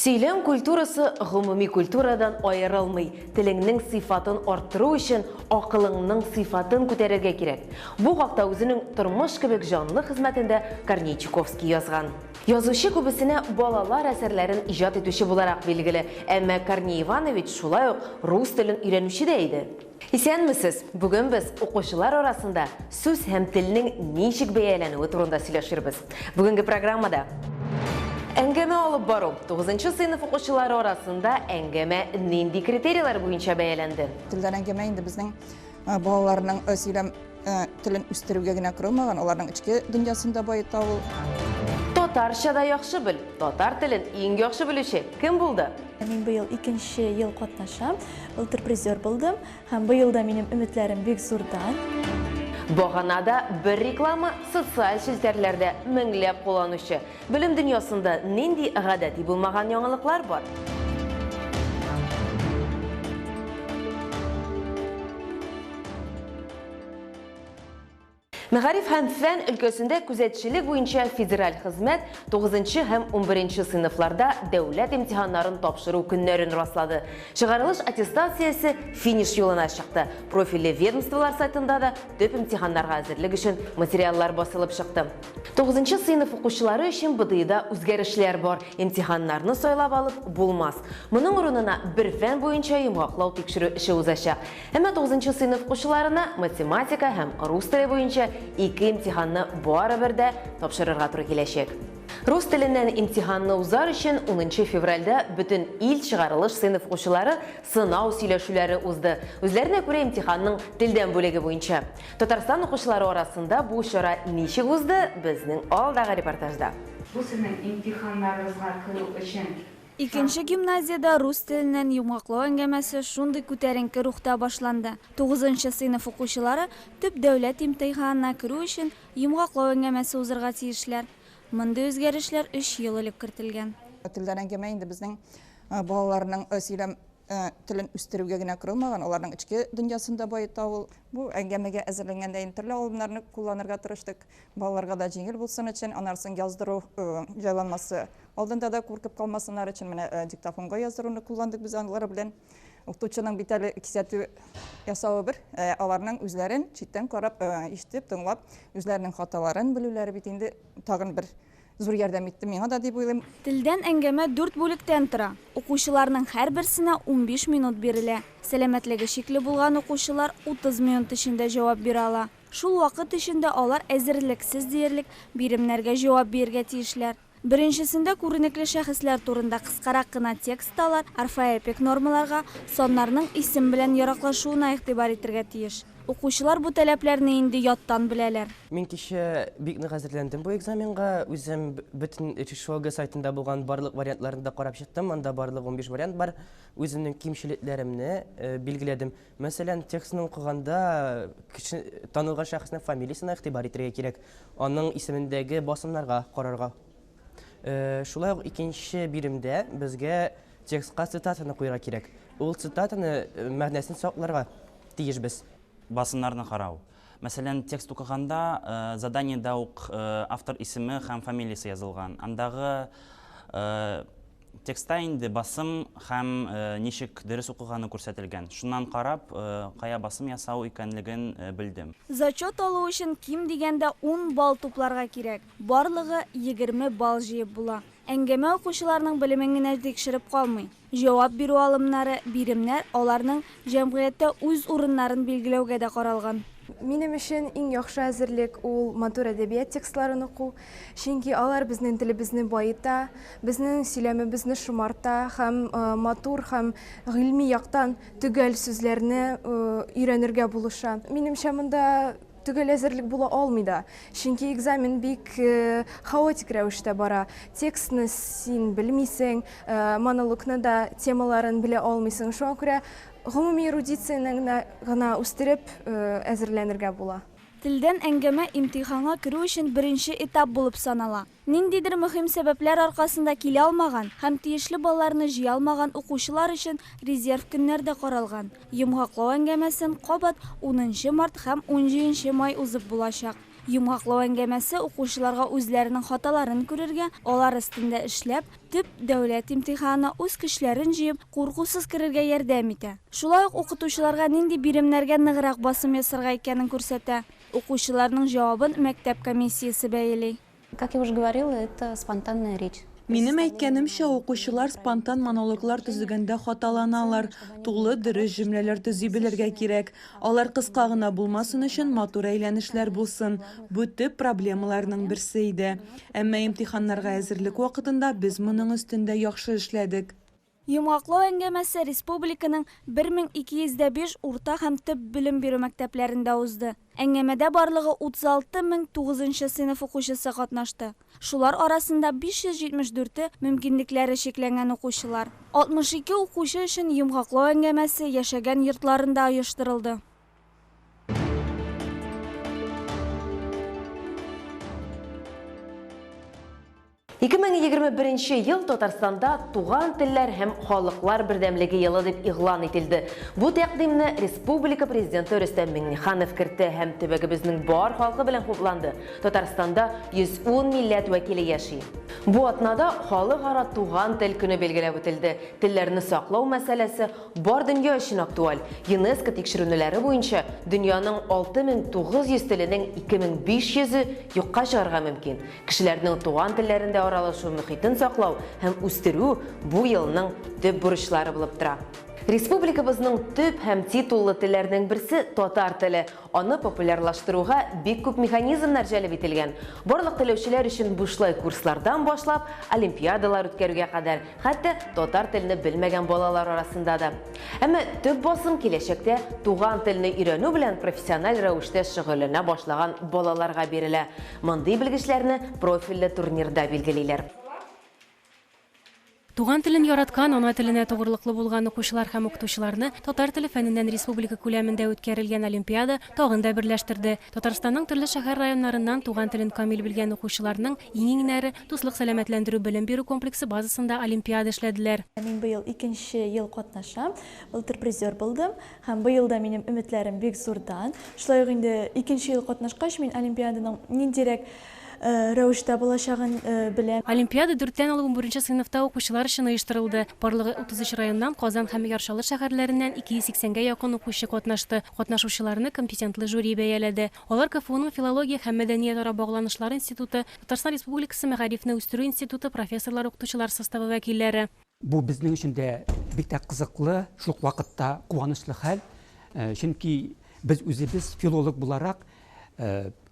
Сөйлем культурасы гомуми культурадан айырылмый. Телеңнең сыйфатын арттыру өчен акылыңның сыйфатын күтәрергә кирәк. Бу хакта үзенең тормыш кебек җанлы хезмәтендә Корнейчуковский язган. Язучы күбесенә балалар әсәрләрен иҗат итүче буларак билгеле, әмма Корней Иванович шулай ук рус телен өйрәнүче дә иде. Исәнмесез, бүген без укучылар арасында сүз һәм телнең ничек бәяләнүе турында сөйләшербез. Бүгенге программада әңгәмә алып бару. 9-нчы сыйныф укучылары арасында әңгәмә нинди критерийлар буенча бәяләнде? Телдән әңгәмә инде безнең балаларның сөйләм телен үстерүгә генә корылмаган, аларның ичке дөньясында байыта ул. Татарча да яхшы бел. Татар телен иң яхшы белүче кем булды? Мин быел 2нче ел катнашам, былтыр призер булдым һәм быел да минем өметләрем бик зурдан. Баганада бер реклама социаль челтәрләрдә меңләп кулланучы. Белем дөньясында нинди гадәти булмаган яңалыклар бар? Мәгариф һәм фән өлкәсендә күзәтчелек буенча федераль хезмәт 9-нчы һәм 11-нче сыйныфларда дәүләт имтиханнарын тапшыру көннәрен раслады. Чыгарылыш аттестациясе финиш юлына чыкты. Профильле ведомстволар сайтында да төп имтиханнарга әзерлек өчен материаллар басылып чыкты. 9-нчы сыйныф укучылары өчен БДИда үзгәрешләр бар. Имтиханнарны сайлап алып булмас. Моның урынына бер фән буенча йомгаклау тикшерү эше узачак. Әмма 9-нчы сыйныф укучыларына математика һәм рус теле буенча ике имтиханны барыбер дә тапшырырга туры киләчәк. Рус теленнән имтиханны узар өчен 10 февральдә бөтен ил чыгарылыш сыйныф укучылары сынау сөйләшүләре узды. Үзләренә күрә имтиханның телдән бүлеге буенча. Татарстан укучылары арасында бу чара ничек узды? Безнең алдагы репортажда. Бу сезнең имтиханнарыгызга кыру өчен 2нче гимназиядә рус теленнән йомгаклау әңгәмәсе шундый күтәренке рухта башланды. 9нчы сыйныф укучылары төп дәүләт имтиханына керү өчен йомгаклау әңгәмәсе узырга тиешләр. Мондый үзгәрешләр 3 ел элек кертелгән. Телдән әңгәмә инде безнең балаларның сөйләм телен үстерүгә генә корылмаган, аларның ичке дөньясында байыта ул. Бу әңгәмәгә әзерләнгәндә интернет алымнарны кулланырга тырыштык. Балаларга да җиңел булсын өчен, анарсын яздыру җайланмасы алдында да куркып калмасыннар өчен менә диктофонга яздыруны кулландык без алар белән. Укытучының бит әле кисәтү ясавы бер, аларның үзләрен читтән карап, ишетеп, тыңлап, үзләренең хаталарын белүләре бит инде тагын бер зур ярдәм итте миңа да дип уйлыйм. Телдән әңгәмә 4 бүлектән тора. Укучыларның һәрберсенә 15 минут бирелә. Сәламәтлеге шикле булган укучылар 30 минут эчендә җавап бирә ала. Шул вакыт эчендә алар әзерлексез диярлек биремнәргә җавап бирергә тиешләр. Беренчесендә күренекле шәхесләр турында кыскарак кына текст алар, орфоэпик нормаларга, соннарның исем белән яраклашуына игътибар итәргә тиеш. Укучылар бу таләпләрне инде яттан беләләр. Мин кичә бик нык хәзерләндем бу экзаменга. Үзем бөтен ШОГ сайтында булган барлык вариантларын да карап чыктым. Анда барлык 15 вариант бар. Үземнең кимчелекләремне билгеләдем. Мәсәлән, текстны укыганда танылган шәхеснең фамилиясына игътибар итәргә кирәк. Аның исемендәге басымнарга карарга. Шулай ук 2нче биремдә безгә текстка цитатаны куярга кирәк. Ул цитатаны мәгънәсен сакларга тиешбез. Басымнарны карау. Мәсәлән, текст укыганда заданиедә ук автор исеме һәм фамилиясе язылган. Андагы текстта инде басым һәм ничек дөрес укыганы күрсәтелгән. Шуннан карап, кая басым ясау икәнлеген белдем. Зачет алу өчен ким дигәндә 10 балл тупларга кирәк. Барлыгы 20 балл җыеп була. Әңгәмә укучыларның белемен генә тикшереп калмый. Җавап бирү алымнары, биремнәр аларның җәмгыятьтә үз урыннарын билгеләүгә дә каралган. Минем өчен иң яхшы әзерлек ул матур әдәбият текстларын уку, чөнки алар безнең телебезне байыта, безнең сөйләмебезне шомарта һәм матур һәм гыйльми яктан төгәл сүзләрне өйрәнергә булыша. Минемчә монда төгәл әзерлек була алмый да, чөнки экзамен бик хаотик рәвештә бара. Текстны син белмисең, монологны да темаларын белә алмыйсың. Шуңа күрә гомуми эрудицияны гына үстереп әзерләнергә була. Телдән әңгәмә имтиханга керү өчен беренче этап булып санала. Ниндидер мөһим сәбәпләр аркасында килә алмаган һәм тиешле балларны җыя алмаган укучылар өчен резерв көннәр дә каралган. Йомгаклау әңгәмәсен кабат 10 март һәм 17 май узып булачак. Йомгаклау әңгәмәсе укучыларга үзләренең хаталарын күрергә, алар өстендә эшләп, төп дәүләт имтиханына үз көчләрен җыеп, куркусыз керергә ярдәм итә. Шулай ук укытучыларга нинди биремнәргә ныграк басым ясарга икәнен күрсәтә. Укучыларның җавабын мәктәп комиссиясе бәяли. Как я уже говорила, это спонтанная речь. Минем әйткәнемчә, укучылар спонтан монологлар төзегәндә хаталаналар. Тулы дөрес җөмләләр төзи белергә кирәк. Алар кыска гына булмасын өчен матур әйләнешләр булсын. Бу төп проблемаларның берсе иде. Әмма имтиханнарга әзерлек вакытында без моның өстендә яхшы эшләдек. Йомгаклау әңгәмәсе республиканың 1205 урта һәм төп белем бирү мәктәпләрендә узды. Әңгәмәдә барлыгы 36,000 сыйныф укучысы катнашты. Шулар арасында 574 мөмкинлекләре шикләнгән укучылар. 62 укучы өчен йомгаклау әңгәмәсе яшәгән йортларында оештырылды. 2021 ел Татарстанда туган телләр һәм халыклар бердәмлеге елы дип игълан ителде. Бу тәкъдимне Республика президенты Рөстәм Миңнеханов кертте һәм төбәгебезнең бар халкы белән хупланды. Татарстанда 110 милләт вәкиле яши. Бу атнада халыкара туган тел көне билгеләп үтелде. Телләрне саклау мәсьәләсе бар дөнья өчен актуаль. ЮНЕСКО тикшерүләре буенча дөньяның 6900 теленең 2500-ы юкка чыгарга мөмкин. Кешеләрнең туган телләрендә аралашу мөхитен саклау һәм үстерү бу елның төп бурычлары булып тора. Республикабызның төп һәм титуллы телләрнең берсе татар теле. Аны популярлаштыруга бик күп механизмнар җәлеп ителгән. Барлык теләүчеләр өчен бушлай курслардан башлап, олимпиадалар үткәрүгә кадәр, хәтта татар телене белмәгән балалар арасында да. Әмма төп басым киләчәктә туган телне өйрәнү белән профессиональ рәвештә шөгыльләнә башлаган балаларга бирелә. Мондый белгечләрне профильле турнирда билгелиләр. Туган телен яраткан, ана теленә тугрылыклы булган укучылар һәм укытучыларны татар теле фәненнән республика күләмендә үткәрелгән олимпиада тагын да берләштерде. Татарстанның төрле шәһәр районнарыннан туган телен камил белгән укучыларның иң-иңнәре дуслык сәламәтләндерү белем бирү комплексы базасында олимпиада эшләделәр. Мин быел 2нче ел катнашам, былтыр призер булдым һәм быел да минем өметләрем бик зурдан. Шулай ук инде 2нче ел катнашкач мин олимпиаданың ниндирәк рәвештә булачагын беләм. Олимпиада 4-тән алып 11-нче сыйныфта укучылар өчен оештырылды. Барлыгы 33 районнан, Казан һәм Яршалы шәһәрләреннән 280-гә якын укучы катнашты. Катнашучыларны компетентлы жюри бәяләде. Алар КФУның филология һәм мәдәният ара багланышлар институты, Татарстан Республикасы мәгарифне үстерү институты профессорлар, укытучылар составы вәкилләре. Бу безнең өчен дә бик тә кызыклы, шул ук вакытта куанычлы хәл. Чөнки без үзебез филолог буларак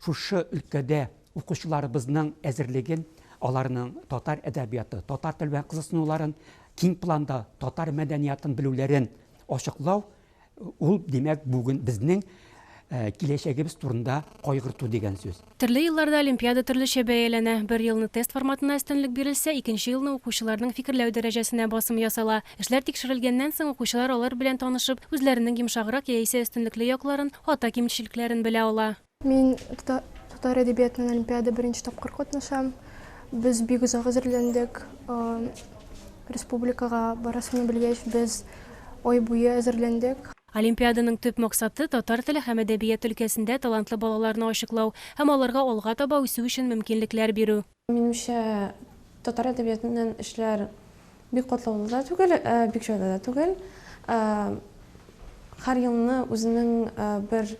шушы өлкәдә укучыларыбызның әзерлеген, аларның татар әдәбияты, татар тел белән кызыксынуларын, киң планда татар мәдәниятын белүләрен ачыклау, ул димәк бүген безнең киләчәгебез турында кайгырту дигән сүз. Төрле елларда олимпиада төрлечә бәяләнә. Бер елны тест форматына өстенлек бирелсә, икенче елны укучыларның фикерләү дәрәҗәсенә басым ясала. Эшләр тикшерелгәннән соң укучылар алар белән танышып, үзләренең йомшаграк яисә өстенлекле якларын, хата кимчелекләрен белә ала. Мин татар әдәбиятының олимпиада 1нче тапкыр катнашам. Без бик озак әзерләндек. Республикага барасыны белгәч, без ай буе әзерләндек. Олимпиаданың төп максаты татар теле һәм әдәбият өлкәсендә талантлы балаларны ачыклау һәм аларга алга таба үсү өчен мөмкинлекләр бирү. Минемчә, татар әдәбиятыннан эшләр бик катлаулы да түгел, бик җайлы да түгел. Һәр елны үзенең бер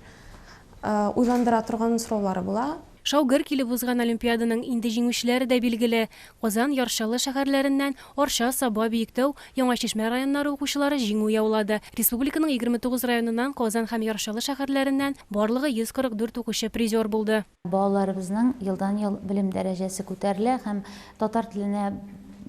уйландыра торган сораулары була. Шаугыр килеп узган олимпиаданың инде җиңүчеләре дә билгеле. Казан, Яршалы шәһәрләреннән Арча, Саба, Биектау, Яңа Чишмә районнары укучылары җиңү яулады. Республиканың 29 районыннан Казан һәм Яршалы шәһәрләреннән барлыгы 144 укучы призер булды. Балаларыбызның елдан-ел белем дәрәҗәсе күтәрелә һәм татар теленә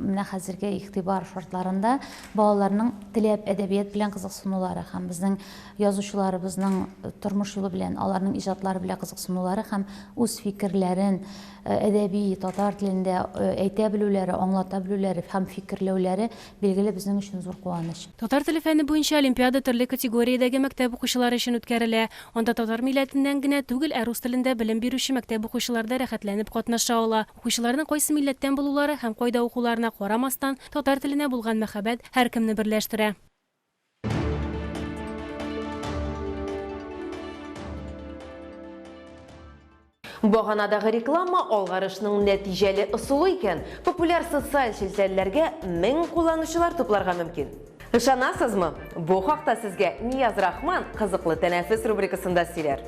менә хәзерге игътибар шартларында балаларның теләп әдәбият белән кызыксынулары һәм безнең язучыларыбызның тормыш юлы белән, аларның иҗатлары белән кызыксынулары һәм үз фикерләрен әдәби татар телендә әйтә белүләре, аңлата белүләре һәм фикерләүләре билгеле безнең өчен зур куаныч. Татар теле фәне буенча олимпиада төрле категориядәге мәктәп укучылары өчен үткәрелә. Анда татар милләтеннән генә түгел, рус телендә белем бирүче мәктәп укучылары да рәхәтләнеп катнаша ала. Укучыларның кайсы милләттән булулары һәм кайда укуларына карамастан татар теленә булган мәхәббәт һәркемне берләштерә. Бағанадағы реклама алгарышның нәтижелі ысулы икән. Популяр социаль шелтәләргә 1000 кулланучылар тупларга мөмкин. Ышанасызмы? Бу хакта сезгә Нияз Рахман кызыклы тәнәфес рубрикасында сөйләр.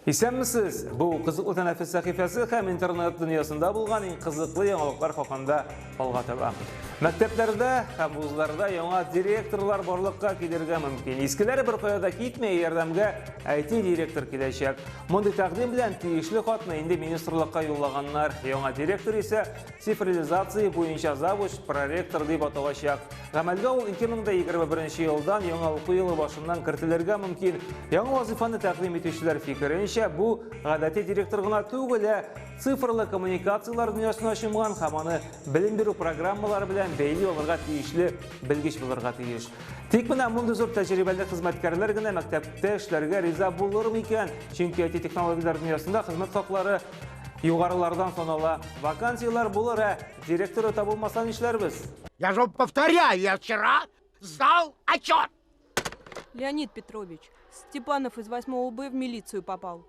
Исәнмесез? Бу кызыклы тәнәфес сәхифәсе һәм интернет дөньясында булган иң кызыклы яңалыклар хакында алга таба. Мәктәпләрдә һәм вузларда яңа директорлар барлыкка килергә мөмкин. Искеләре бер кайда китмәй, ярдәмгә IT директор киләчәк. Мондый тәкъдим белән тиешле хатны инде министрлыкка юллаганнар. Яңа директор исә цифрализация буенча завуч проректор дип аталачак. Гамәлгә ул 2021 елдан яңа уку елы башыннан кертелергә мөмкин. Яңа вазифаны тәкъдим итүчеләр фикеренчә, бу гадәти директор гына түгел, цифрлы коммуникациялар дөньясына чумган һәм аны белем бирү программалары белән бәйле алырга тиешле белгеч булырга тиеш. Тик менә мондый зур тәҗрибәле хезмәткәрләр генә мәктәптә эшләргә риза булырмы икән? Чөнки IT технологияләр дөньясында хезмәт хаклары югарылардан санала. Вакансиялар булыр, директоры табылмаса нишләрбез? Я же повторяю, я вчера сдал отчет. Леонид Петрович, Степанов из 8 Б в милицию попал.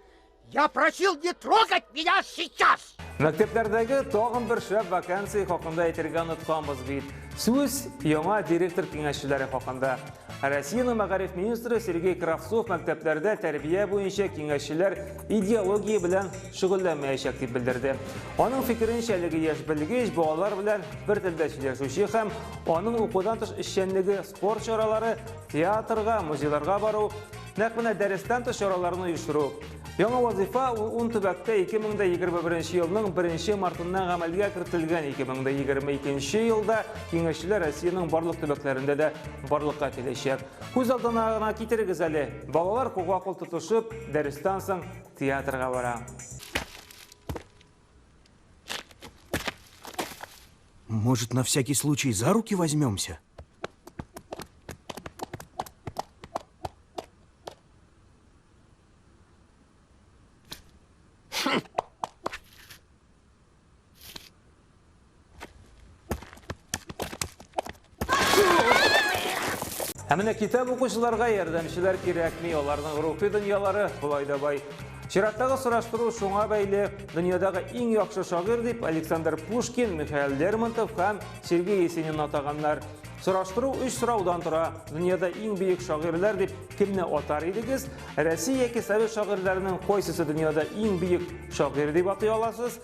Я просил не трогать меня сейчас. Мәктәпләрдәге тагын бер шәп вакансия хакында әйтергә онытканбыз бит. Сүз яңа директор киңәшчеләре хакында. Россиянең мәгариф министры Сергей Кравцов мәктәпләрдә тәрбия буенча киңәшчеләр идеология белән шөгыльләнмәячәк дип белдерде. Аның фикеренчә, әлеге яшь белгеч балалар белән бер телдә сөйләшүче һәм аның укудан тыш эшчәнлеге, спорт чаралары, театрга, музейларга бару, нәкъ менә дәрестән тыш чараларны оештыру. Яңа вазифа ул төбәктә 2021 елның 1 мартыннан гамәлгә кертелгән. 2022 елда киңәшчеләр Россиянең барлык төбәкләрендә дә барлыкка киләчәк. Күз алдына гына китерегез әле. Балалар кул-кул тотышып, дәрестән соң театрга бара. Может, на всякий случай за руки возьмемся? Әмінә китап укучыларга ярдәмчеләр кирәкми, аларның рухи дөньялары булай да бай. Чираттагы сораштыру шуңа бәйле дөньядагы иң яхшы шагыйрь дип Александр Пушкин, Михаил Лермонтов һәм Сергей Есенин атаганнар. Сораштыру 3 сораудан тора. Дөньяда иң бөек шагыйрьләр дип кемне атар идегез? Россия яки Совет шагыйрьләренең кайсысы дөньяда иң бөек шагыйрь дип атай аласыз?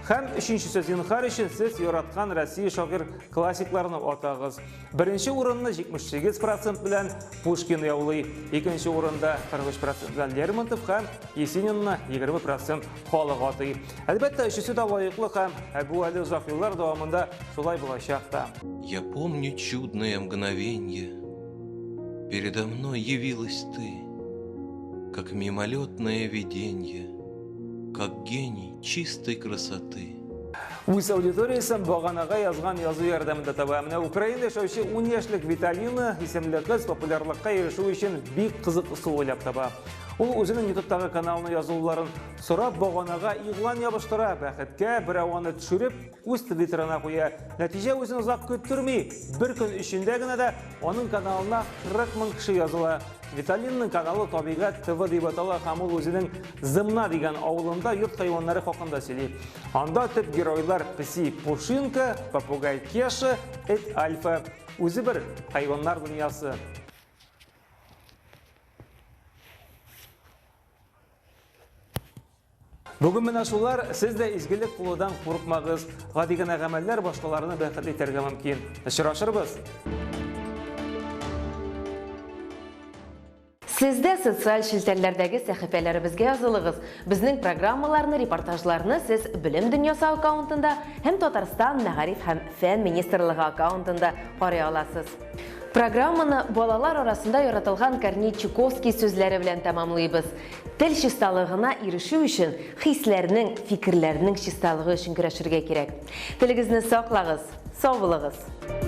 Һәм өченчесе зинһар өчен сез яраткан Россия шагыйрь классикларын атагыз. Беренче урынны 78% белән Пушкин яулый, икенче урында 43% белән Лермонтов һәм Есенинны 20% халык атый. Әлбәттә, өчесе дә лаеклы һәм бу әле озак еллар дәвамында шулай булачак та. Я помню чудное мгновенье. Передо мной явилась ты, как мимолетное виденье, как гений чистой красоты. Үз аудиториясын баганага язган язу ярдәмендә таба. Менә Украинада яшәүче 10 яшьлек Виталина исемле кыз популярлыкка ирешү өчен бик кызык ысул уйлап таба. Ул үзенең YouTube'тагы каналына язуларын сорап баганага игълан ябыштыра, бәхеткә берәү аны төшереп, үз Twitterына куя. Нәтиҗә үзен озак көттерми, бер көн эчендә генә дә аның каналына 40 000 кеше языла. Виталинның каналы Табигать ТВ дип атала һәм ул үзенең Зымна дигән авылында йорт хайваннары хакында сөйли. Анда төп геройлар песи Пушинка, попугай Кеша, эт Альфа. Үзе бер хайваннар дөньясы. Бүген менә шулар, сез дә изгелек кулыдан курыкмагыз. Гади генә гамәлләр башкаларны бәхетле итәргә мөмкин. Очрашырбыз. Сездә социаль шелтәләрдәге сәхифәләребезгә язылыгыз. Безнең программаларны, репортажларны сез Белем дөньясы аккаунтында һәм Татарстан мәгариф һәм фән министрлыгы аккаунтында карый аласыз. Программаны балалар арасында яратылган Корней Чуковский сүзләре белән тәмамлыйбыз. Тел чисталыгына ирешү өчен хисләрнең, фикерләрнең чисталыгы өчен көрәшергә кирәк. Телегезне саклагыз, сау булыгыз.